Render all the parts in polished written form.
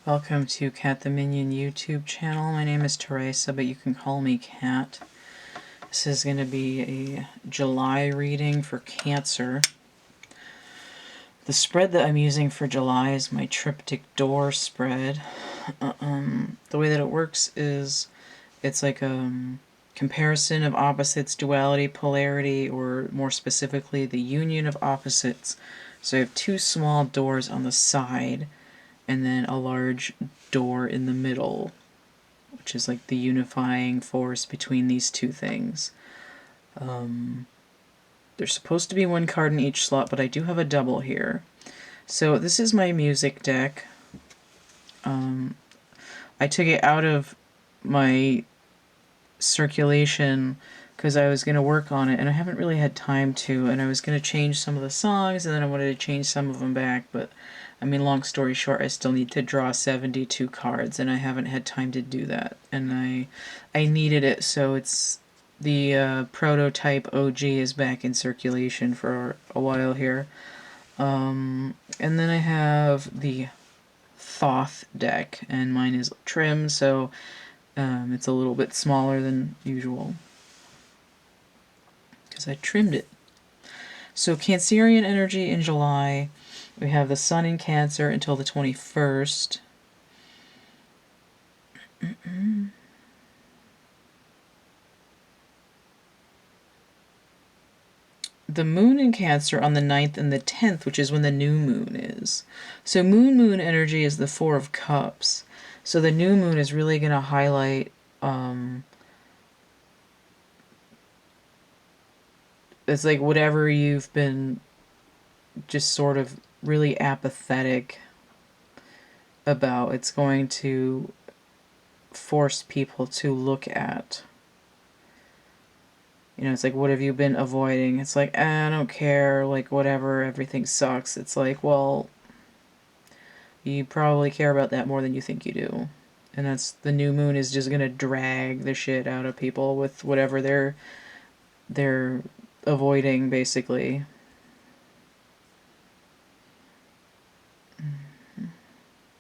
Welcome to CATtheMinion YouTube channel. My name is Teresa, but you can call me Cat. This is going to be a July reading for Cancer. The spread that I'm using for July is my Triptych Door spread. The way that it works is it's like a comparison of opposites, duality, polarity, or more specifically the union of opposites. So I have two small doors on the side and then a large door in the middle, which is like the unifying force between these two things. There's supposed to be one card in each slot, but I do have a double here. So this is my music deck. I took it out of my circulation because I was going to work on it, and I haven't really had time to, and I was going to change some of the songs, and then I wanted to change some of them back, but I mean, long story short, I still need to draw 72 cards, and I haven't had time to do that, and I needed it, so it's the prototype OG is back in circulation for a while here. And then I have the Thoth deck, and mine is trim, so it's a little bit smaller than usual because I trimmed it. So Cancerian energy in July. We have the Sun in Cancer until the 21st. The Moon in Cancer on the 9th and the 10th, which is when the new moon is. So moon energy is the Four of Cups. So the new moon is really going to highlight it's like whatever you've been just sort of really apathetic about, it's going to force people to look at. You know, it's like, what have you been avoiding? It's like, I don't care, like, whatever, everything sucks. It's like, well, you probably care about that more than you think you do. And that's, the new moon is just gonna drag the shit out of people with whatever they're avoiding, basically.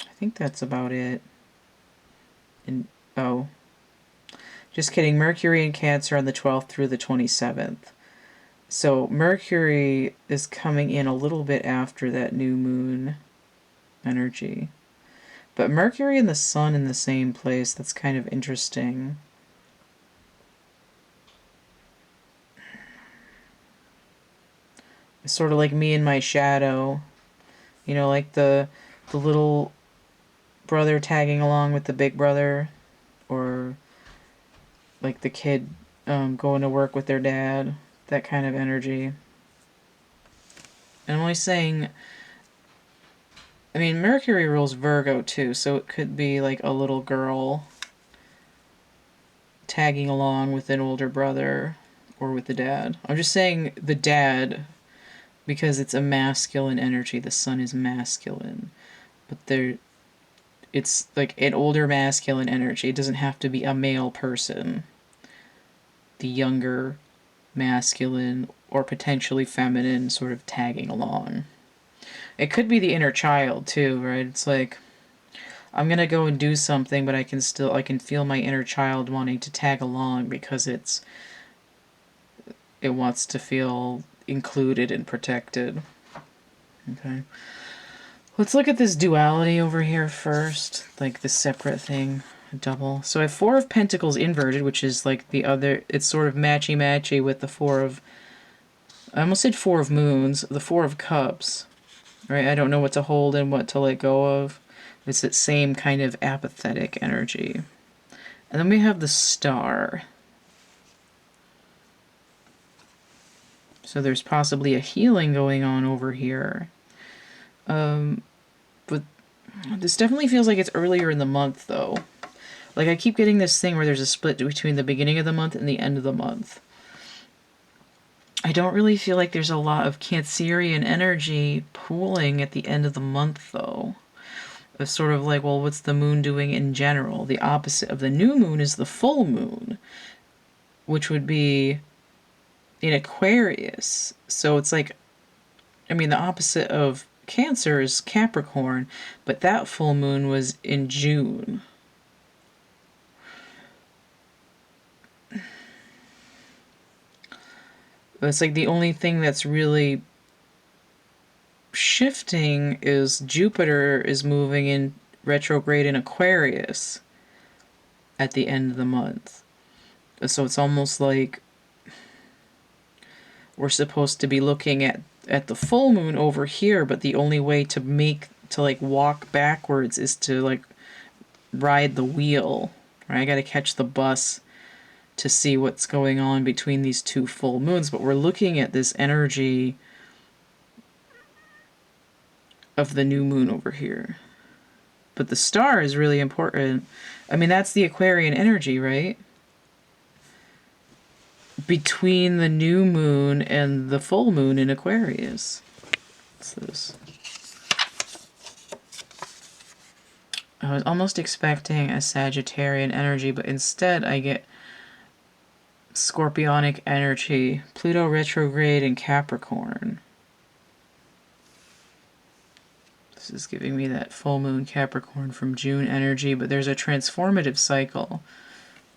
I think that's about it. And oh, just kidding. Mercury in Cancer on the 12th through the 27th. So Mercury is coming in a little bit after that new moon energy. But Mercury and the Sun in the same place, that's kind of interesting. It's sort of like me and my shadow. You know, like the little brother tagging along with the big brother, or like the kid going to work with their dad, that kind of energy. And I'm only saying, I mean, Mercury rules Virgo too, so it could be like a little girl tagging along with an older brother or with the dad. I'm just saying the dad because it's a masculine energy. The Sun is masculine, but it's like an older masculine energy. It doesn't have to be a male person. The younger masculine or potentially feminine sort of tagging along. It could be the inner child too, right? It's like, I'm gonna go and do something, but I can feel my inner child wanting to tag along because it wants to feel included and protected. Okay. Let's look at this duality over here first, like the separate thing, double. So I have Four of Pentacles inverted, which is like the other, it's sort of matchy-matchy with the I almost said Four of Moons, the Four of Cups, right? I don't know what to hold and what to let go of. It's that same kind of apathetic energy. And then we have the Star. So there's possibly a healing going on over here. But this definitely feels like it's earlier in the month, though. Like, I keep getting this thing where there's a split between the beginning of the month and the end of the month. I don't really feel like there's a lot of Cancerian energy pooling at the end of the month, though. It's sort of like, well, what's the moon doing in general? The opposite of the new moon is the full moon, which would be in Aquarius. So it's like, I mean, the opposite of Cancer is Capricorn, but that full moon was in June. It's like the only thing that's really shifting is Jupiter is moving in retrograde in Aquarius at the end of the month. So it's almost like we're supposed to be looking at the full moon over here, but the only way to like walk backwards is to like ride the wheel, right? I got to catch the bus to see what's going on between these two full moons, but we're looking at this energy of the new moon over here. But the star is really important. I mean, that's the Aquarian energy, right? Between the new moon and the full moon in Aquarius. What's this? I was almost expecting a Sagittarian energy, but instead I get Scorpionic energy. Pluto retrograde in Capricorn. This is giving me that full moon Capricorn from June energy, but there's a transformative cycle.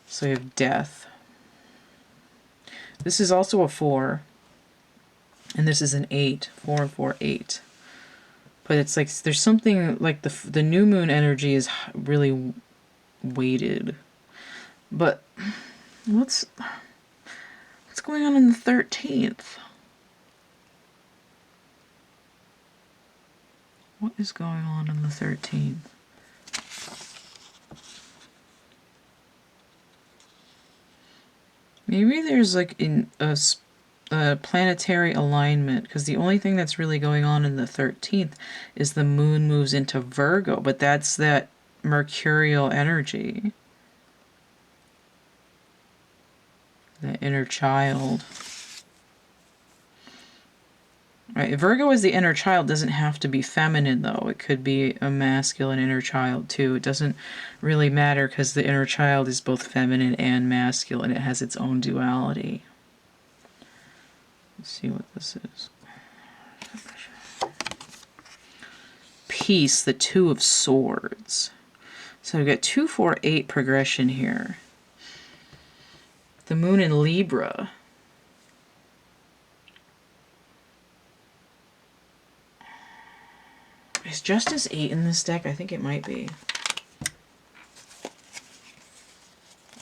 So you have death. This is also a 4. And this is an 8. 4 and 4, 8. But it's like there's something like the new moon energy is really weighted. But what's going on the 13th? What is going on the 13th? Maybe there's like a planetary alignment, because the only thing that's really going on in the 13th is the moon moves into Virgo, but that's that mercurial energy. The inner child. Right, Virgo is the inner child. Doesn't have to be feminine, though. It could be a masculine inner child, too. It doesn't really matter because the inner child is both feminine and masculine. It has its own duality. Let's see what this is. Peace, the 2 of Swords. So we've got 2, 4, 8 progression here. The moon in Libra. Is Justice 8 in this deck? I think it might be.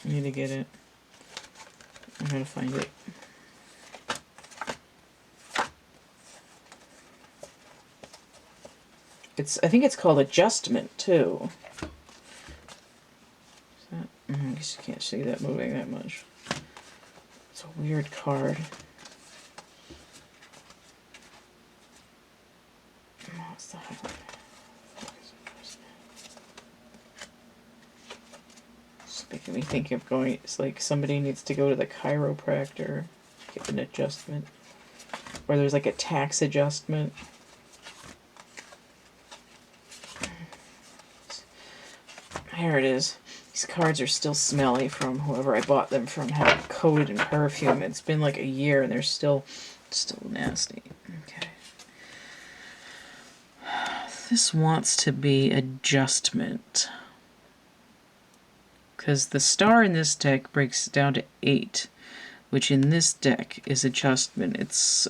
I need to get it. I gotta find it. I think it's called Adjustment, too. I guess you can't see that moving that much. It's a weird card. What's the highlight? It's making me think of going, it's like somebody needs to go to the chiropractor, get an adjustment. Or there's like a tax adjustment. Here it is. These cards are still smelly from whoever I bought them from, had it coated in perfume. It's been like a year and they're still nasty. Okay. This wants to be adjustment. Because the star in this deck breaks down to 8, which in this deck is adjustment. It's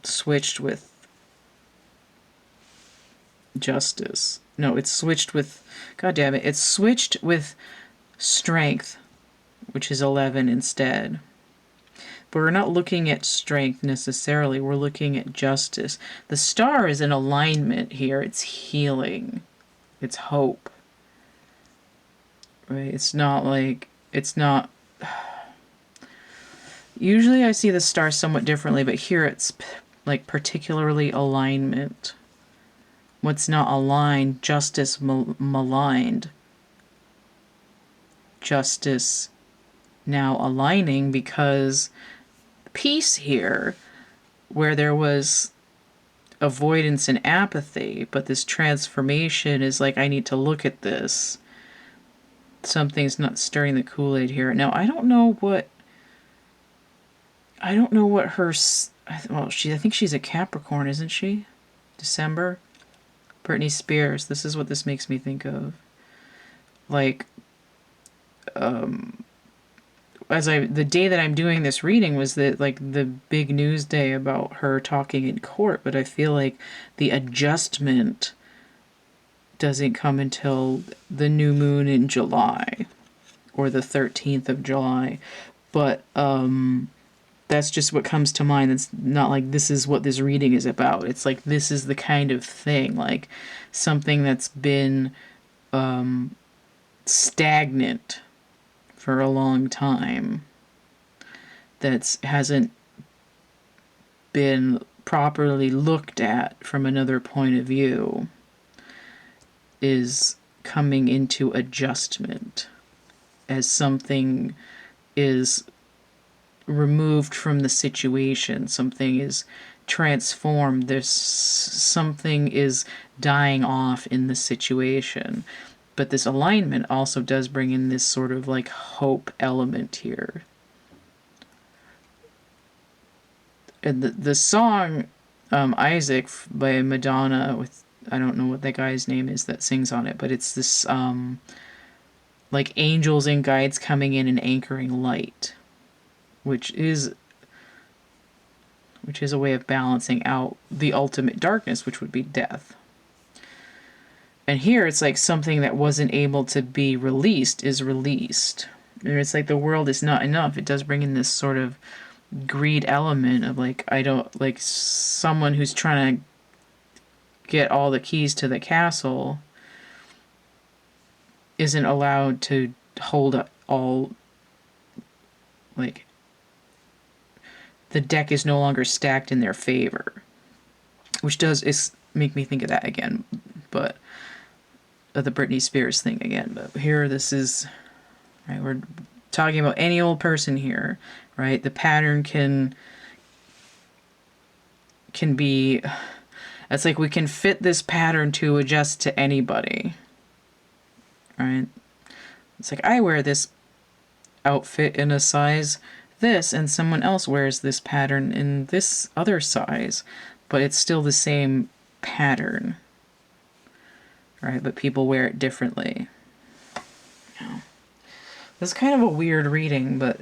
switched with justice. No, it's switched with, god damn it, it's switched with strength, which is 11 instead. But we're not looking at strength necessarily, we're looking at justice. The star is in alignment here, it's healing, it's hope. Right, it's not like, it's not, usually I see the star somewhat differently, but here it's like particularly alignment. What's not aligned, justice maligned. Justice now aligning because peace here, where there was avoidance and apathy, but this transformation is like, I need to look at this. Something's not stirring the Kool-Aid here. Now, I don't know what her, well, I think she's a Capricorn, isn't she? December. Britney Spears. This is what this makes me think of. Like, the day that I'm doing this reading was the big news day about her talking in court, but I feel like the adjustment doesn't come until the new moon in July, or the 13th of July. But that's just what comes to mind. It's not like this is what this reading is about. It's like this is the kind of thing, like something that's been stagnant for a long time, that hasn't been properly looked at from another point of view, is coming into adjustment as something is removed from the situation, something is transformed, there's something is dying off in the situation. But this alignment also does bring in this sort of like hope element here. And the song Isaac by Madonna, with, I don't know what that guy's name is that sings on it, but it's this like angels and guides coming in and anchoring light, which is a way of balancing out the ultimate darkness, which would be death. And here it's like something that wasn't able to be released is released. And it's like the world is not enough. It does bring in this sort of greed element of like, I don't, like someone who's trying to get all the keys to the castle isn't allowed to hold all, like, the deck is no longer stacked in their favor, which does make me think of that again, but the Britney Spears thing again. But here, this is, right, we're talking about any old person here, right? The pattern can be, it's like we can fit this pattern to adjust to anybody, right? It's like I wear this outfit in a size this, and someone else wears this pattern in this other size, but it's still the same pattern, right? But people wear it differently. Yeah. This is kind of a weird reading, but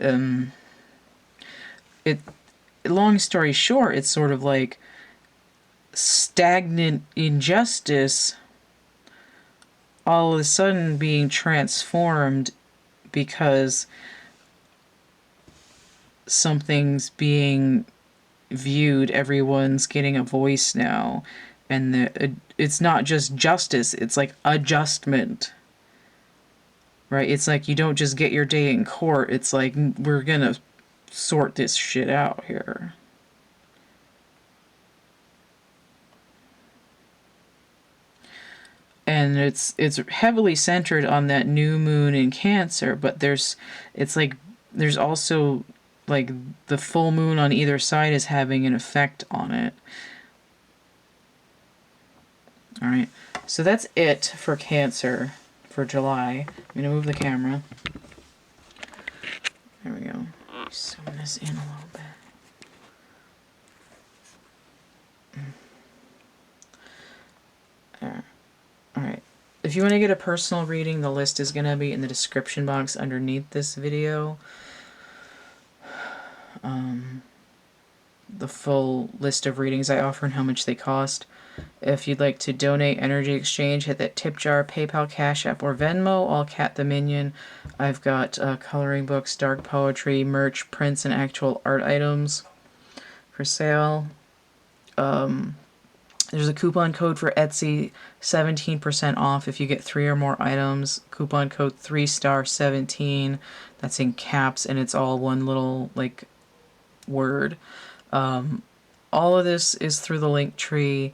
long story short, it's sort of like stagnant injustice all of a sudden being transformed because something's being viewed, everyone's getting a voice now, and it's not just justice, it's like adjustment, right? It's like you don't just get your day in court, it's like we're gonna sort this shit out here. And it's heavily centered on that new moon in Cancer, but there's also like the full moon on either side is having an effect on it. All right, so that's it for Cancer for July. I'm gonna move the camera. There we go. Zoom this in a little bit. All right. If you want to get a personal reading, the list is going to be in the description box underneath this video. The full list of readings I offer and how much they cost. If you'd like to donate, energy exchange, hit that tip jar, PayPal, Cash App, or Venmo, all CATtheMinion. I've got coloring books, dark poetry, merch, prints, and actual art items for sale. There's a coupon code for Etsy, 17% off if you get 3 or more items. Coupon code 3*17. That's in caps, and it's all one little, like, word. All of this is through the link tree.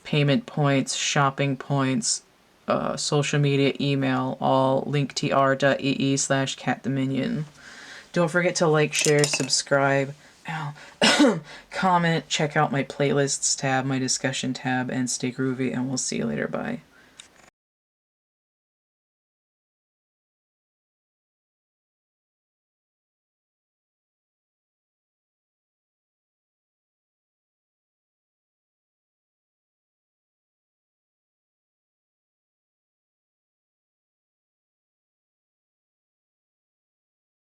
Payment points, shopping points, social media, email, all linktr.ee/CATtheMinion. Don't forget to like, share, subscribe. Comment, check out my playlists tab, my discussion tab, and stay groovy, and we'll see you later. Bye.